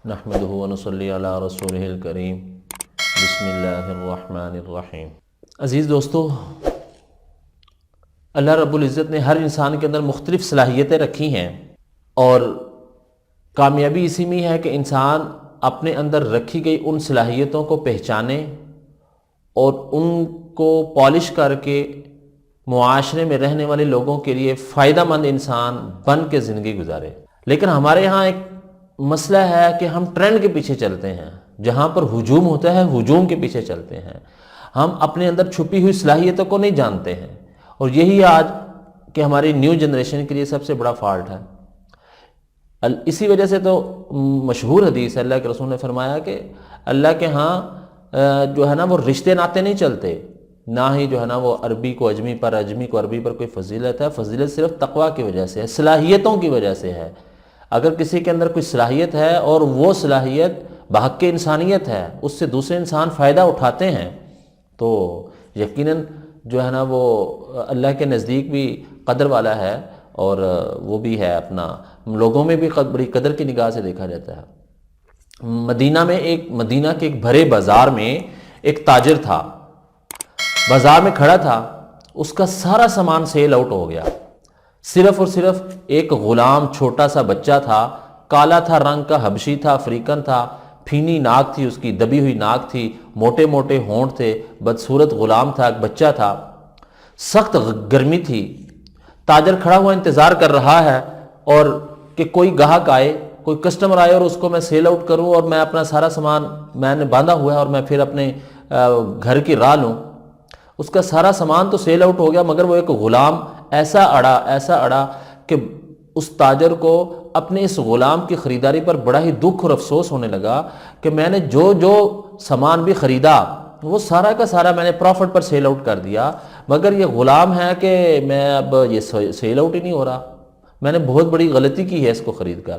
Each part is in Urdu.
نحمدہ ونصلی علی رسولہ الکریم بسم اللہ الرحمن الرحیم۔ عزیز دوستو، اللہ رب العزت نے ہر انسان کے اندر مختلف صلاحیتیں رکھی ہیں، اور کامیابی اسی میں ہے کہ انسان اپنے اندر رکھی گئی ان صلاحیتوں کو پہچانے اور ان کو پالش کر کے معاشرے میں رہنے والے لوگوں کے لیے فائدہ مند انسان بن کے زندگی گزارے۔ لیکن ہمارے ہاں ایک مسئلہ ہے کہ ہم ٹرینڈ کے پیچھے چلتے ہیں، جہاں پر ہجوم ہوتا ہے ہجوم کے پیچھے چلتے ہیں، ہم اپنے اندر چھپی ہوئی صلاحیتوں کو نہیں جانتے ہیں، اور یہی آج کہ ہماری نیو جنریشن کے لیے سب سے بڑا فالٹ ہے۔ اسی وجہ سے تو مشہور حدیث ہے، اللہ کے رسول نے فرمایا کہ اللہ کے ہاں جو ہے نا وہ رشتے ناطے نہیں چلتے، نہ ہی جو ہے نا وہ عربی کو اجمی پر، اجمی کو عربی پر کوئی فضیلت ہے۔ فضیلت صرف تقویٰ کی وجہ سے ہے، صلاحیتوں کی وجہ سے ہے۔ اگر کسی کے اندر کوئی صلاحیت ہے اور وہ صلاحیت بحق انسانیت ہے، اس سے دوسرے انسان فائدہ اٹھاتے ہیں، تو یقیناً جو ہے نا وہ اللہ کے نزدیک بھی قدر والا ہے، اور وہ بھی ہے اپنا لوگوں میں بھی بڑی قدر کی نگاہ سے دیکھا جاتا ہے۔ مدینہ کے ایک بھرے بازار میں ایک تاجر تھا، بازار میں کھڑا تھا، اس کا سارا سامان سیل آؤٹ ہو گیا، صرف اور صرف ایک غلام چھوٹا سا بچہ تھا، کالا تھا رنگ کا، حبشی تھا، افریقن تھا، پھینی ناک تھی، اس کی دبی ہوئی ناک تھی، موٹے موٹے ہونٹ تھے، بدصورت غلام تھا، ایک بچہ تھا، سخت گرمی تھی۔ تاجر کھڑا ہوا انتظار کر رہا ہے اور کہ کوئی گاہک آئے، کوئی کسٹمر آئے اور اس کو میں سیل آؤٹ کروں، اور میں اپنا سارا سامان میں نے باندھا ہوا ہے اور میں پھر اپنے گھر کی راہ لوں۔ اس کا سارا سامان تو سیل آؤٹ ہو گیا، مگر وہ ایک غلام ایسا اڑا کہ اس تاجر کو اپنے اس غلام کی خریداری پر بڑا ہی دکھ اور افسوس ہونے لگا کہ میں نے جو سامان بھی خریدا وہ سارا کا سارا میں نے پروفٹ پر سیل آؤٹ کر دیا، مگر یہ غلام ہے کہ میں اب یہ سیل آؤٹ ہی نہیں ہو رہا، میں نے بہت بڑی غلطی کی ہے اس کو خرید کر۔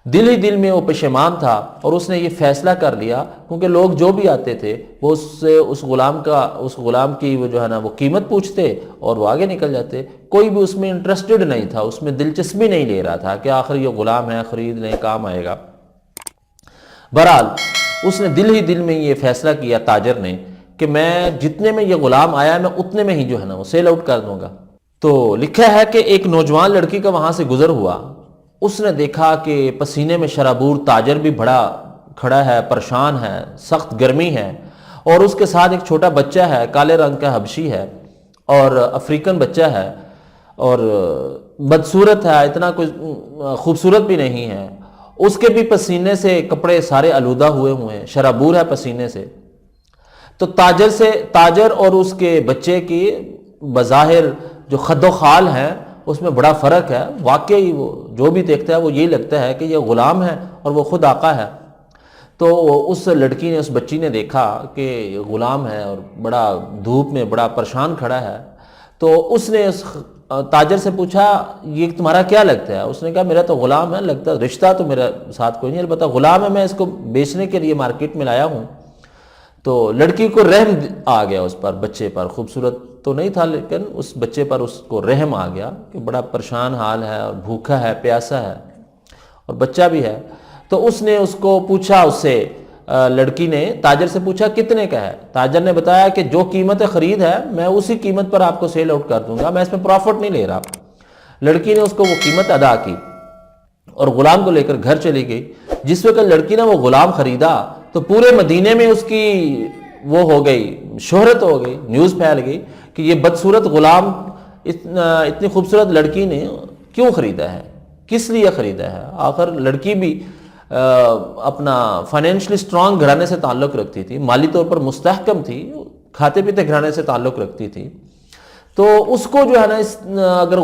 دل ہی دل میں وہ پشیمان تھا، اور اس نے یہ فیصلہ کر لیا، کیونکہ لوگ جو بھی آتے تھے وہ اس غلام کی وہ جو ہے نا وہ قیمت پوچھتے اور وہ آگے نکل جاتے، کوئی بھی اس میں انٹرسٹڈ نہیں تھا، اس میں دلچسپی نہیں لے رہا تھا کہ آخر یہ غلام ہے، خرید لیں، کام آئے گا۔ بہرحال اس نے دل ہی دل میں یہ فیصلہ کیا تاجر نے کہ میں جتنے میں یہ غلام آیا میں اتنے میں ہی جو ہے نا وہ سیل آؤٹ کر دوں گا۔ تو لکھا ہے کہ ایک نوجوان لڑکی کا وہاں سے گزر ہوا، اس نے دیکھا کہ پسینے میں شرابور تاجر بھی بڑا کھڑا ہے، پریشان ہے، سخت گرمی ہے، اور اس کے ساتھ ایک چھوٹا بچہ ہے، کالے رنگ کا حبشی ہے اور افریقن بچہ ہے، اور بدصورت ہے، اتنا کوئی خوبصورت بھی نہیں ہے، اس کے بھی پسینے سے کپڑے سارے آلودہ ہوئے ہیں، شرابور ہے پسینے سے۔ تو تاجر اور اس کے بچے کی بظاہر جو خد و خال ہیں اس میں بڑا فرق ہے، واقعی وہ جو بھی دیکھتا ہے وہ یہی لگتا ہے کہ یہ غلام ہے اور وہ خود آقا ہے۔ تو اس لڑکی نے، اس بچی نے دیکھا کہ یہ غلام ہے اور بڑا دھوپ میں بڑا پریشان کھڑا ہے، تو اس نے اس تاجر سے پوچھا یہ تمہارا کیا لگتا ہے؟ اس نے کہا میرا تو غلام ہے، لگتا رشتہ تو میرا ساتھ کوئی نہیں، البتہ غلام ہے، میں اس کو بیچنے کے لیے مارکیٹ میں لایا ہوں۔ تو لڑکی کو رحم آ گیا اس پر، بچے پر، خوبصورت تو نہیں تھا لیکن اس بچے پر اس کو رحم آ گیا کہ بڑا پریشان حال ہے اور بھوکا ہے، پیاسا ہے اور بچہ بھی ہے۔ تو اس نے اس کو پوچھا، اس سے لڑکی نے تاجر سے پوچھا کتنے کا ہے؟ تاجر نے بتایا کہ جو قیمت خرید ہے میں اسی قیمت پر آپ کو سیل آؤٹ کر دوں گا، میں اس میں پروفٹ نہیں لے رہا۔ لڑکی نے اس کو وہ قیمت ادا کی اور غلام کو لے کر گھر چلی گئی۔ جس وقت لڑکی نے وہ غلام خریدا تو پورے مدینے میں اس کی وہ ہو گئی، شہرت ہو گئی، نیوز پھیل گئی کہ یہ بدصورت غلام اتنی خوبصورت لڑکی نے کیوں خریدا ہے، کس لیے خریدا ہے۔ آخر لڑکی بھی اپنا فائنینشلی سٹرانگ گھرانے سے تعلق رکھتی تھی، مالی طور پر مستحکم تھی، کھاتے پیتے گھرانے سے تعلق رکھتی تھی، تو اس کو جو ہے نا اگر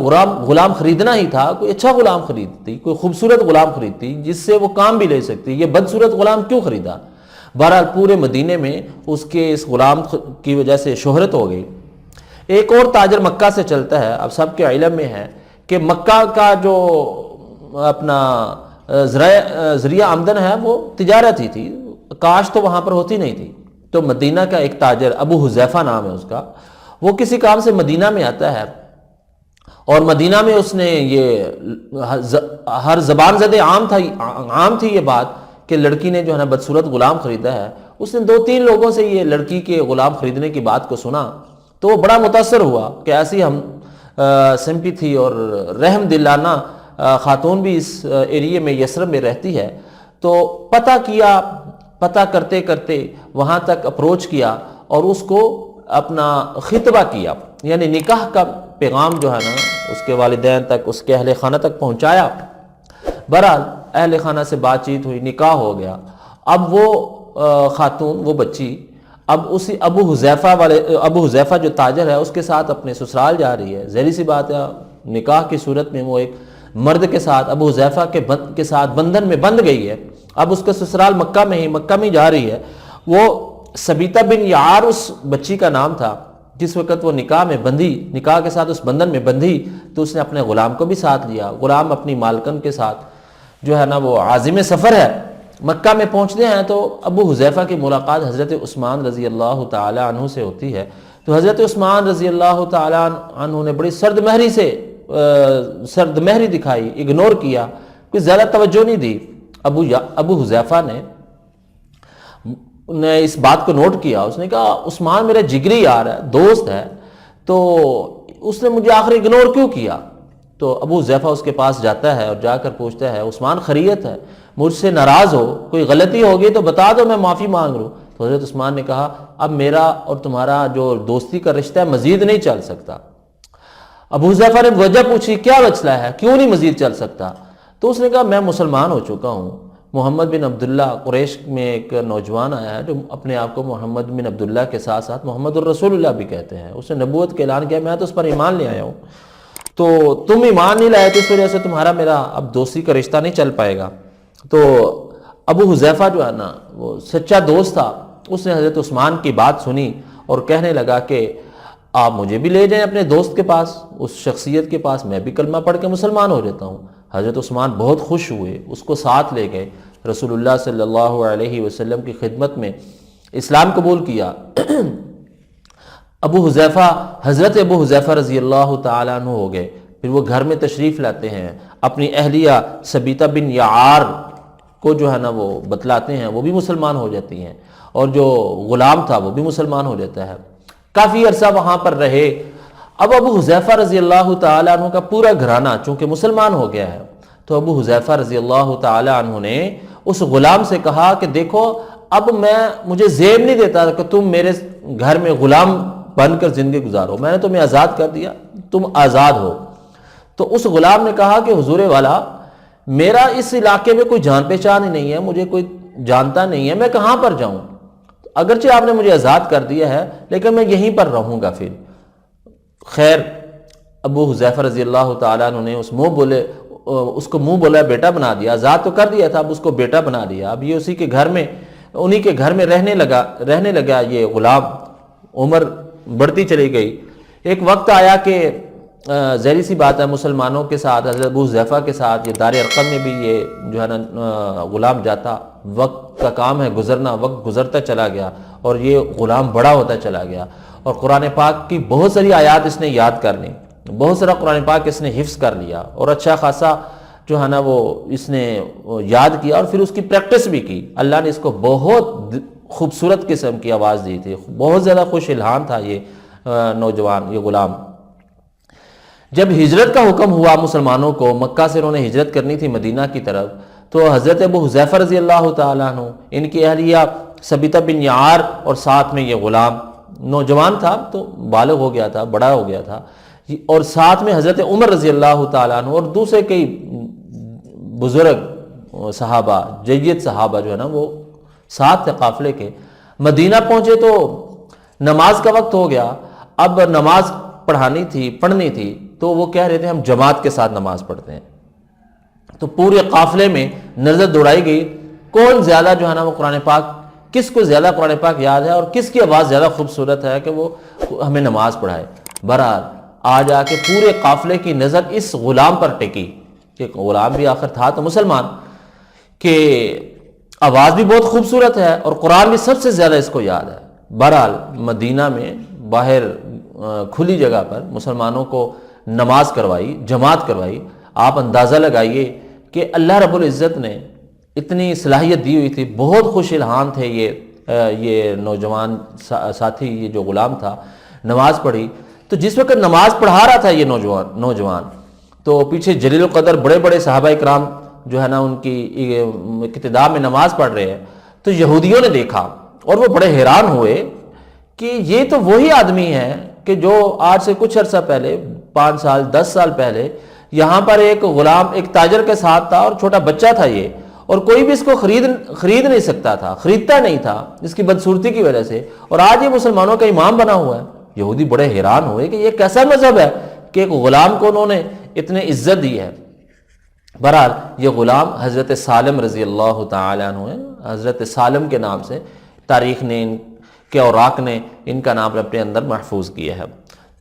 غلام خریدنا ہی تھا، کوئی اچھا غلام خریدتی، کوئی خوبصورت غلام خریدتی جس سے وہ کام بھی لے سکتی، یہ بدصورت غلام کیوں خریدا؟ بہرحال پورے مدینے میں اس کے اس غلام کی وجہ سے شہرت ہو گئی۔ ایک اور تاجر مکہ سے چلتا ہے، اب سب کے علم میں ہے کہ مکہ کا جو اپنا ذریعہ آمدن ہے وہ تجارت ہی تھی، کاشت تو وہاں پر ہوتی نہیں تھی۔ تو مدینہ کا ایک تاجر، ابو حذیفہ نام ہے اس کا، وہ کسی کام سے مدینہ میں آتا ہے اور مدینہ میں اس نے یہ ہر زبان زدے عام تھی یہ بات کہ لڑکی نے جو ہے نا بدصورت غلام خریدا ہے. اس نے 2-3 لوگوں سے یہ لڑکی کے غلام خریدنے کی بات کو سنا تو وہ بڑا متاثر ہوا کہ ایسی ہم سمپی تھی اور رحم دلانہ خاتون بھی اس ایریے میں یثرب میں رہتی ہے. تو پتہ کرتے کرتے وہاں تک اپروچ کیا اور اس کو اپنا خطبہ کیا، یعنی نکاح کا پیغام جو ہے نا اس کے والدین تک، اس کے اہل خانہ تک پہنچایا. بہرحال اہل خانہ سے بات چیت ہوئی، نکاح ہو گیا. اب وہ خاتون، وہ بچی اب اسی ابو حذیفہ جو تاجر ہے اس کے ساتھ اپنے سسرال جا رہی ہے. ظاہر سی بات ہے نکاح کی صورت میں وہ ایک مرد کے ساتھ، ابو حذیفہ کے ساتھ بندھن میں بندھ گئی ہے. اب اس کا سسرال مکہ میں جا رہی ہے. وہ سبیتہ بن یعار اس بچی کا نام تھا. جس وقت وہ نکاح میں بندھی، نکاح کے ساتھ اس بندھن میں بندھی تو اس نے اپنے غلام کو بھی ساتھ لیا. غلام اپنی مالکن کے ساتھ جو ہے نا وہ عازم سفر ہے. مکہ میں پہنچتے ہیں تو ابو حذیفہ کی ملاقات حضرت عثمان رضی اللہ تعالی عنہ سے ہوتی ہے. تو حضرت عثمان رضی اللہ تعالی عنہ نے بڑی سرد مہری دکھائی، اگنور کیا، کوئی زیادہ توجہ نہیں دی. ابو حذیفہ نے اس بات کو نوٹ کیا. اس نے کہا عثمان میرا جگری یار ہے، دوست ہے، تو اس نے مجھے آخر اگنور کیوں کیا؟ تو ابو حذیفہ اس کے پاس جاتا ہے اور جا کر پوچھتا ہے عثمان خیریت ہے؟ مجھ سے ناراض ہو؟ کوئی غلطی ہوگی تو بتا دو، میں معافی مانگ لوں. تو حضرت عثمان نے کہا اب میرا اور تمہارا جو دوستی کا رشتہ ہے مزید نہیں چل سکتا. ابو حذیفہ نے وجہ پوچھی، کیا مسئلہ ہے، کیوں نہیں مزید چل سکتا؟ تو اس نے کہا میں مسلمان ہو چکا ہوں. محمد بن عبداللہ، قریش میں ایک نوجوان آیا ہے جو اپنے آپ کو محمد بن عبداللہ کے ساتھ ساتھ محمد الرسول اللہ بھی کہتے ہیں. اس نے نبوت کا اعلان کیا، میں تو اس پر ایمان لے آیا ہوں. تو تم ایمان نہیں لائے تو اس وجہ سے تمہارا میرا اب دوستی کا رشتہ نہیں چل پائے گا. تو ابو حذیفہ جو ہے نا وہ سچا دوست تھا. اس نے حضرت عثمان کی بات سنی اور کہنے لگا کہ آپ مجھے بھی لے جائیں اپنے دوست کے پاس، اس شخصیت کے پاس، میں بھی کلمہ پڑھ کے مسلمان ہو جاتا ہوں. حضرت عثمان بہت خوش ہوئے، اس کو ساتھ لے گئے، رسول اللہ صلی اللہ علیہ وسلم کی خدمت میں اسلام قبول کیا. حضرت ابو حذیفہ رضی اللہ تعالیٰ عنہ ہو گئے. پھر وہ گھر میں تشریف لاتے ہیں، اپنی اہلیہ سبیتہ بن یعار کو جو ہے نا وہ بتلاتے ہیں، وہ بھی مسلمان ہو جاتی ہیں، اور جو غلام تھا وہ بھی مسلمان ہو جاتا ہے. کافی عرصہ وہاں پر رہے. اب ابو حذیفہ رضی اللہ تعالیٰ عنہ کا پورا گھرانہ چونکہ مسلمان ہو گیا ہے، تو ابو حذیفہ رضی اللہ تعالیٰ عنہ نے اس غلام سے کہا کہ دیکھو اب مجھے زیب نہیں دیتا کہ تم میرے گھر میں غلام بن کر زندگی گزارو، میں نے تمہیں آزاد کر دیا، تم آزاد ہو. تو اس غلام نے کہا کہ حضور والا میرا اس علاقے میں کوئی جان پہچان ہی نہیں ہے، مجھے کوئی جانتا نہیں ہے، میں کہاں پر جاؤں؟ اگرچہ آپ نے مجھے آزاد کر دیا ہے لیکن میں یہیں پر رہوں گا. پھر خیر ابو حذیفہ رضی اللہ تعالیٰ عنہ نے اس کو منہ بولا بیٹا بنا دیا. آزاد تو کر دیا تھا، اب اس کو بیٹا بنا دیا. اب یہ انہی کے گھر میں رہنے لگا. یہ غلام عمر بڑھتی چلی گئی. ایک وقت آیا کہ ظاہر سی بات ہے مسلمانوں کے ساتھ، حضرت ابو حذیفہ کے ساتھ یہ دار ارقم میں بھی یہ جو ہے نا غلام جاتا. وقت کا کام ہے گزرنا، وقت گزرتا چلا گیا اور یہ غلام بڑا ہوتا چلا گیا. اور قرآن پاک کی بہت ساری آیات اس نے یاد کر لی، بہت سارا قرآن پاک اس نے حفظ کر لیا اور اچھا خاصا جو ہے نا وہ اس نے یاد کیا اور پھر اس کی پریکٹس بھی کی. اللہ نے اس کو بہت خوبصورت قسم کی آواز دی تھی، بہت زیادہ خوش الحان تھا یہ نوجوان، یہ غلام. جب ہجرت کا حکم ہوا مسلمانوں کو، مکہ سے انہوں نے ہجرت کرنی تھی مدینہ کی طرف، تو حضرت ابو حذیفہ رضی اللہ تعالیٰ عنہ، ان کی اہلیہ سبیتہ بن یعار اور ساتھ میں یہ غلام، نوجوان تھا تو بالغ ہو گیا تھا، بڑا ہو گیا تھا، اور ساتھ میں حضرت عمر رضی اللہ تعالیٰ عنہ اور دوسرے کئی بزرگ صحابہ، جید صحابہ جو ہے نا وہ ساتھ تھے قافلے کے. مدینہ پہنچے تو نماز کا وقت ہو گیا. اب نماز پڑھنی تھی تو وہ کہہ رہے تھے ہم جماعت کے ساتھ نماز پڑھتے ہیں. تو پورے قافلے میں نظر دوڑائی گئی کون زیادہ جو ہے نا وہ قرآن پاک، کس کو زیادہ قرآن پاک یاد ہے اور کس کی آواز زیادہ خوبصورت ہے کہ وہ ہمیں نماز پڑھائے. بہرحال آج آ کے پورے قافلے کی نظر اس غلام پر ٹکی کہ غلام بھی آخر تھا تو مسلمان، کہ آواز بھی بہت خوبصورت ہے اور قرآن بھی سب سے زیادہ اس کو یاد ہے. بہرحال مدینہ میں باہر کھلی جگہ پر مسلمانوں کو نماز کروائی، جماعت کروائی، آپ اندازہ لگائیے کہ اللہ رب العزت نے اتنی صلاحیت دی ہوئی تھی، بہت خوش الحان تھے یہ نوجوان ساتھی، یہ جو غلام تھا، نماز پڑھی۔ تو جس وقت نماز پڑھا رہا تھا یہ نوجوان تو پیچھے جلیل القدر بڑے بڑے صحابہ اکرام جو ہے نا ان کی اقتداء میں نماز پڑھ رہے ہیں، تو یہودیوں نے دیکھا اور وہ بڑے حیران ہوئے کہ یہ تو وہی آدمی ہے کہ جو آج سے کچھ عرصہ پہلے 5 سال 10 سال پہلے یہاں پر ایک غلام ایک تاجر کے ساتھ تھا اور چھوٹا بچہ تھا یہ، اور کوئی بھی اس کو خرید نہیں سکتا تھا، خریدتا نہیں تھا اس کی بدصورتی کی وجہ سے، اور آج یہ مسلمانوں کا امام بنا ہوا ہے۔ یہودی بڑے حیران ہوئے کہ یہ کیسا مذہب ہے کہ ایک غلام کو انہوں نے اتنے عزت دی ہے۔ بہرحال یہ غلام حضرت سالم رضی اللہ تعالیٰ عنہ ہے، حضرت سالم کے نام سے تاریخ نے ان کے اوراق نے ان کا نام اپنے اندر محفوظ کیا ہے۔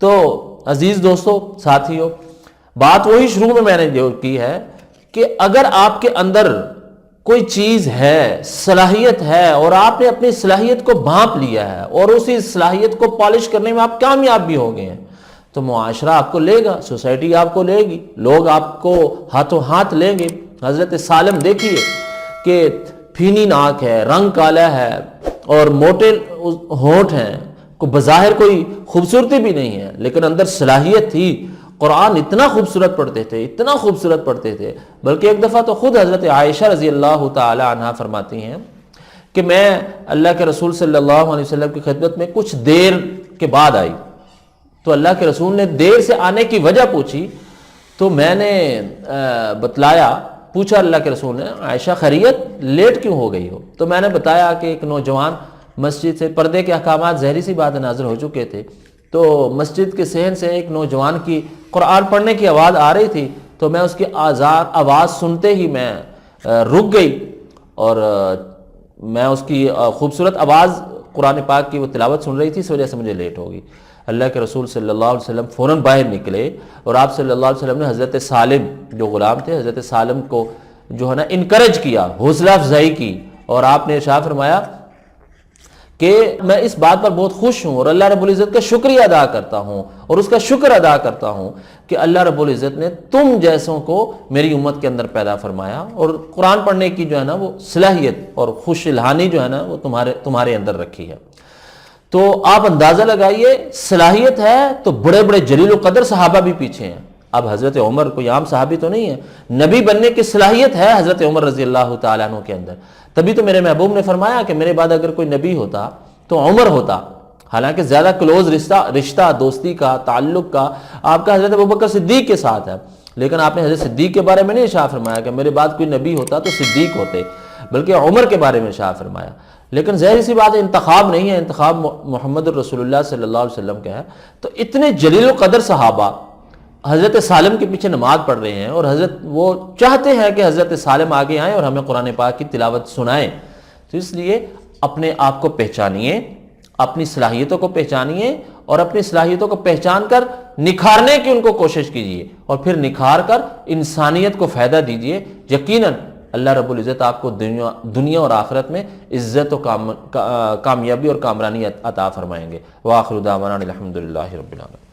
تو عزیز دوستو، ساتھیو، بات وہی شروع میں نے جو کی ہے کہ اگر آپ کے اندر کوئی چیز ہے، صلاحیت ہے، اور آپ نے اپنی صلاحیت کو بھانپ لیا ہے اور اسی صلاحیت کو پالش کرنے میں آپ کامیاب بھی ہو گئے ہیں، تو معاشرہ آپ کو لے گا، سوسائٹی آپ کو لے گی، لوگ آپ کو ہاتھوں ہاتھ لیں گے۔ حضرت سالم دیکھیے کہ پھینی ناک ہے، رنگ کالا ہے اور موٹے ہونٹ ہیں، بظاہر کوئی خوبصورتی بھی نہیں ہے، لیکن اندر صلاحیت تھی۔ قرآن اتنا خوبصورت پڑھتے تھے، اتنا خوبصورت پڑھتے تھے، بلکہ ایک دفعہ تو خود حضرت عائشہ رضی اللہ تعالی عنہا فرماتی ہیں کہ میں اللہ کے رسول صلی اللہ علیہ وسلم کی خدمت میں کچھ دیر کے بعد آئی، تو اللہ کے رسول نے دیر سے آنے کی وجہ پوچھی، تو میں نے بتلایا، پوچھا اللہ کے رسول نے، عائشہ خیریت، لیٹ کیوں ہو گئی ہو؟ تو میں نے بتایا کہ ایک نوجوان مسجد سے، پردے کے احکامات ظاہری سی بات نازل ہو چکے تھے، تو مسجد کے صحن سے ایک نوجوان کی قرآن پڑھنے کی آواز آ رہی تھی، تو میں اس کی آواز سنتے ہی میں رک گئی، اور میں اس کی خوبصورت آواز قرآن پاک کی وہ تلاوت سن رہی تھی، اس وجہ سے مجھے لیٹ ہو گئی۔ اللہ کے رسول صلی اللہ علیہ وسلم فوراً باہر نکلے، اور آپ صلی اللہ علیہ وسلم نے حضرت سالم جو غلام تھے، حضرت سالم کو جو ہے نا انکریج کیا، حوصلہ افزائی کی، اور آپ نے ارشاد فرمایا کہ میں اس بات پر بہت خوش ہوں اور اللہ رب العزت کا شکریہ ادا کرتا ہوں اور اس کا شکر ادا کرتا ہوں کہ اللہ رب العزت نے تم جیسوں کو میری امت کے اندر پیدا فرمایا، اور قرآن پڑھنے کی جو ہے نا وہ صلاحیت اور خوش الحانی جو ہے نا وہ تمہارے اندر رکھی ہے۔ تو آپ اندازہ لگائیے، صلاحیت ہے تو بڑے بڑے جلیل القدر صحابہ بھی پیچھے ہیں۔ اب حضرت عمر کوئی عام صحابی تو نہیں ہے، نبی بننے کی صلاحیت ہے حضرت عمر رضی اللہ تعالیٰ عنہ کے اندر، تبھی تو میرے محبوب نے فرمایا کہ میرے بعد اگر کوئی نبی ہوتا تو عمر ہوتا۔ حالانکہ زیادہ کلوز رشتہ دوستی کا، تعلق کا آپ کا حضرت ابوبکر صدیق کے ساتھ ہے، لیکن آپ نے حضرت صدیق کے بارے میں نہیں ارشاد فرمایا کہ میرے بعد کوئی نبی ہوتا تو صدیق ہوتے، بلکہ عمر کے بارے میں ارشاد فرمایا۔ لیکن ظاہر سی بات ہے، انتخاب نہیں ہے، انتخاب محمد الرسول اللہ صلی اللہ علیہ وسلم کا ہے۔ تو اتنے جلیل القدر صحابہ حضرت سالم کے پیچھے نماز پڑھ رہے ہیں، اور حضرت وہ چاہتے ہیں کہ حضرت سالم آگے آئیں اور ہمیں قرآن پاک کی تلاوت سنائیں۔ تو اس لیے اپنے آپ کو پہچانیے، اپنی صلاحیتوں کو پہچانیے، اور اپنی صلاحیتوں کو پہچان کر نکھارنے کی ان کو کوشش کیجیے، اور پھر نکھار کر انسانیت کو فائدہ دیجیے۔ یقیناً اللہ رب العزت آپ کو دنیا اور آخرت میں عزت و کامیابی اور کامرانی عطا فرمائیں گے۔ وآخر دعوانا الحمدللہ رب العالمین۔